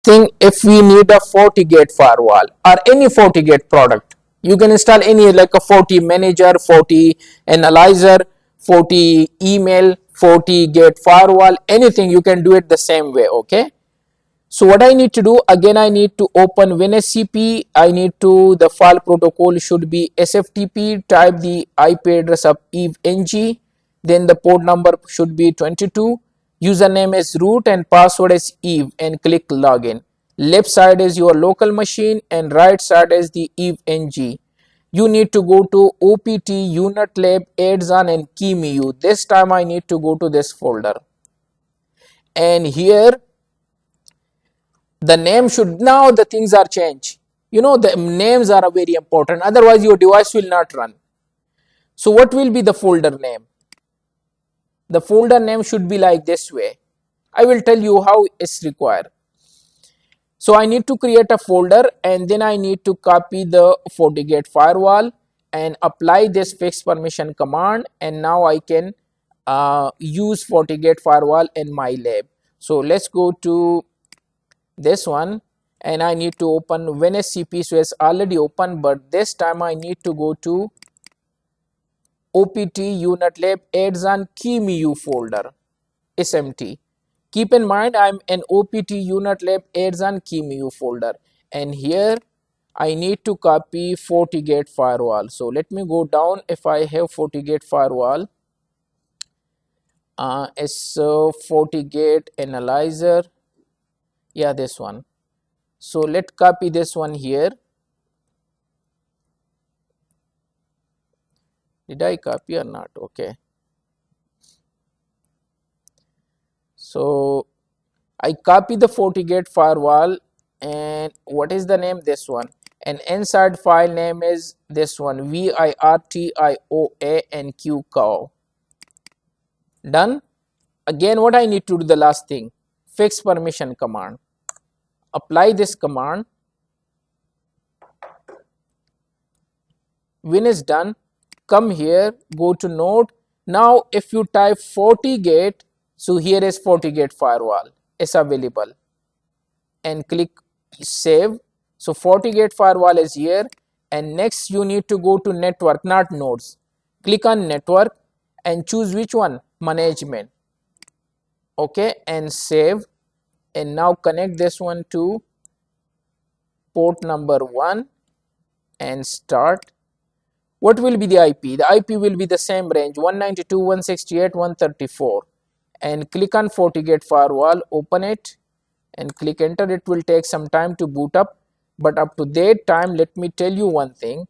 thing, if we need a FortiGate firewall or any FortiGate product, you can install any like a Forti Manager, Forti Analyzer, Forti Email, FortiGate firewall, anything you can do it the same way. Okay. So what I need to do, again I need to open WinSCP. I need to, the file protocol should be SFTP, type the IP address of EVE-NG, then the port number should be 22, username is root and password is Eve, and click login. Left side is your local machine and right side is the EVE-NG. You need to go to OPT, UNetLab, Adzon and QEMU. This time I need to go to this folder, and here the name should, now the things are changed. You know, the names are very important, otherwise your device will not run. So what will be the folder name? The folder name should be like this way. I will tell you how it's required. So I need to create a folder, and then I need to copy the FortiGate firewall and apply this fixed permission command, and now I can use FortiGate firewall in my lab. So let's go to this one, and I need to open WinSCP. So it's already open, but this time I need to go to OPT, UNetLab, Adzon, QEMU folder. It's empty. Keep in mind I'm in OPT, UNetLab, Adzon, QEMU folder, and here I need to copy FortiGate firewall. So let me go down. If I have FortiGate firewall, it's FortiGate Analyzer. Yeah, this one. So let's copy this one here. Did I copy or not? Okay. So I copy the FortiGate firewall, and what is the name? This one. And inside file name is this one, VIRTIOANQ. Done. Again, what I need to do, the last thing, fix permission command. Apply this command. When it's done, come here, go to node. Now if you type FortiGate, so here is FortiGate firewall, it's available, and click save. So FortiGate firewall is here, and next you need to go to network, not nodes. Click on network and choose which one, management. Okay, and save. And now connect this one to port number 1 and start. What will be the IP? The IP will be the same range, 192.168.134, and click on FortiGate firewall, open it and click enter. It will take some time to boot up, but up to that time let me tell you one thing.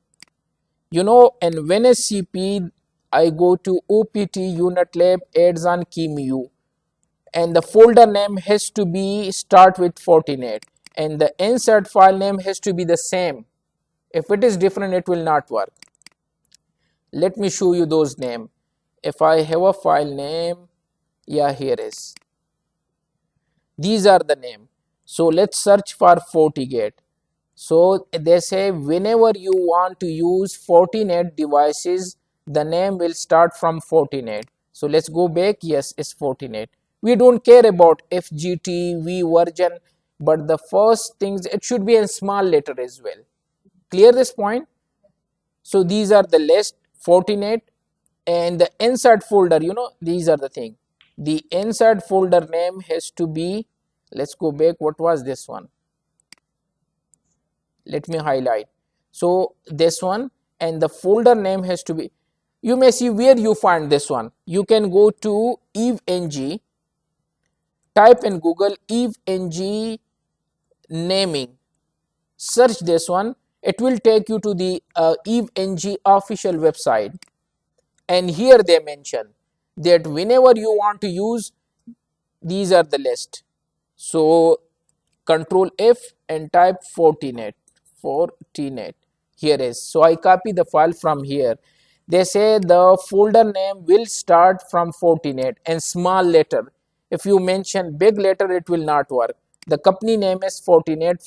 You know, in WinSCP I go to OPT, UNetLab, Adzon, QEMU, and the folder name has to be start with Fortinet, and the insert file name has to be the same. If it is different, it will not work. Let me show you those names. If I have a file name, yeah, here is. These are the name. So let's search for FortiGate. So they say whenever you want to use Fortinet devices, the name will start from Fortinet. So let's go back. Yes, it's Fortinet. We don't care about FGT, V version, but the first things, it should be in small letter as well. Clear this point? So these are the list, Fortinet, and the insert folder, you know, these are the thing. The insert folder name has to be, let's go back, what was this one? Let me highlight. So this one, and the folder name has to be, you may see where you find this one. You can go to EVE-NG, type in Google EVE-NG naming, search this one. It will take you to the EVE-NG official website, and here they mention that whenever you want to use, these are the list. So Control F and type Fortinet. Here is. So I copy the file from here. They say the folder name will start from Fortinet and small letter. If you mention big letter, it will not work. The company name is Fortinet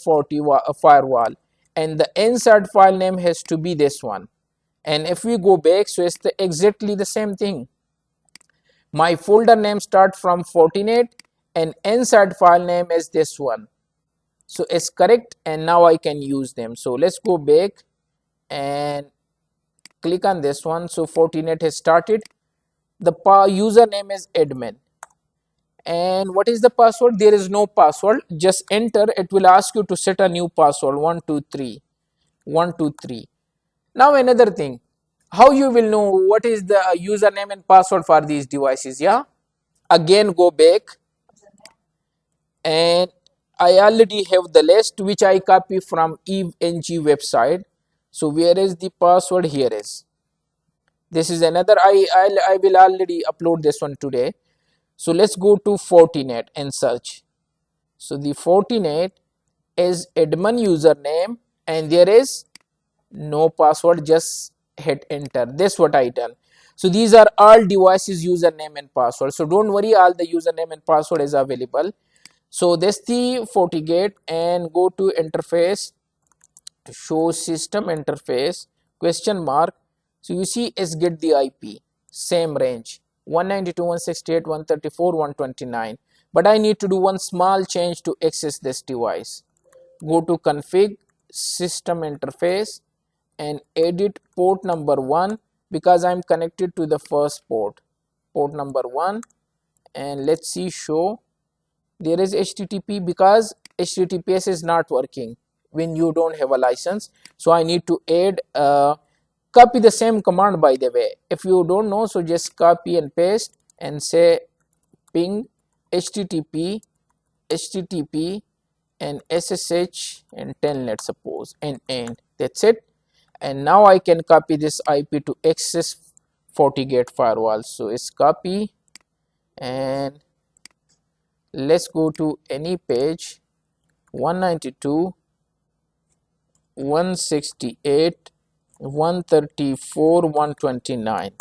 firewall, and the insert file name has to be this one. And if we go back, so it's exactly the same thing. My folder name start from Fortinet and insert file name is this one. so it's correct, and now I can use them. So let's go back and click on this one. So Fortinet has started. The username is admin, and what is the password? There is no password, just enter. It will ask you to set a new password, 123 123. Now another thing, how you will know what is the username and password for these devices? Yeah, again go back, and I already have the list which I copy from EveNG website. So where is the password? Here is. This is another, I will already upload this one today. So let's go to Fortinet and search. So the Fortinet is admin username, and there is no password, just hit enter. This what I done. So these are all devices username and password. So don't worry, all the username and password is available. So that's the FortiGate, and go to interface, show system interface, question mark. So you see is get the IP, same range 192.168.134.129, but I need to do one small change to access this device. Go to config, system interface, and edit port number 1, because I am connected to the first port number 1, and let's see, show. There is HTTP, because HTTPS is not working when you don't have a license. So I need to add, copy the same command, by the way. If you don't know, so just copy and paste and say ping HTTP and SSH and telnet, suppose, and end. That's it. And now I can copy this IP to access FortiGate firewall. So it's copy, and let's go to any page, 192.168.134.129,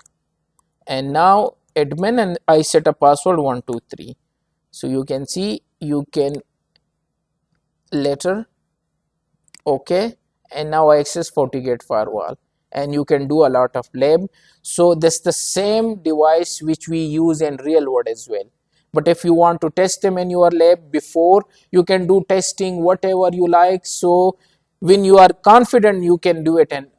and now admin, and I set a password 123. So you can see, you can later, okay, and now I access FortiGate firewall, and you can do a lot of lab. So that's the same device which we use in real world as well. But if you want to test them in your lab before, you can do testing whatever you like. So when you are confident, you can do it in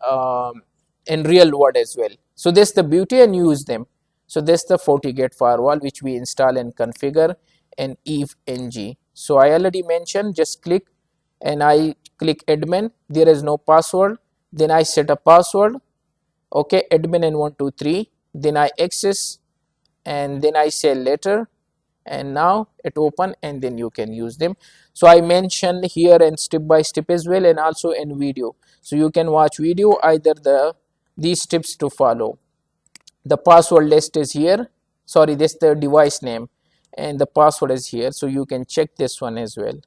real world as well. So that's the beauty, and use them. So that's the FortiGate firewall which we install and configure in EveNG. So I already mentioned, just click, and I click admin. There is no password. Then I set a password, okay, admin and 123. Then I access, and then I say later, and now it open, and then you can use them. So I mentioned here and step by step as well, and also in video. So you can watch video, either these steps to follow. The password list is here. Sorry, this is the device name, and the password is here. So you can check this one as well.